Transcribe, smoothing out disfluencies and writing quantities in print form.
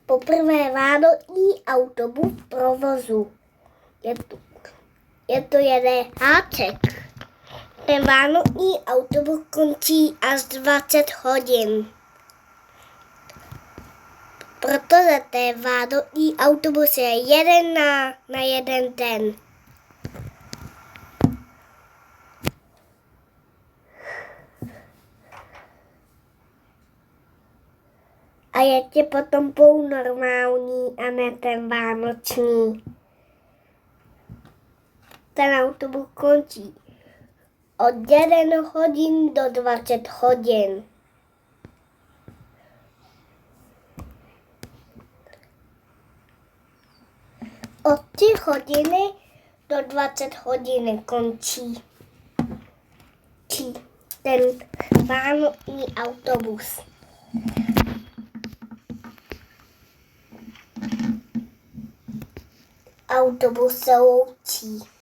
Poprvé vánoční autobus v provozu. Je to jeden háček. Ten vánoční autobus končí až 20 hodin. Protože ten vánoční autobus je jeden na jeden den. A ještě potom půl normální a ne ten vánoční. Ten autobus končí od 1 hodin do 20 hodin. Od 3 hodiny do 20 hodin končí ten vánoční autobus. Autobus se loučí.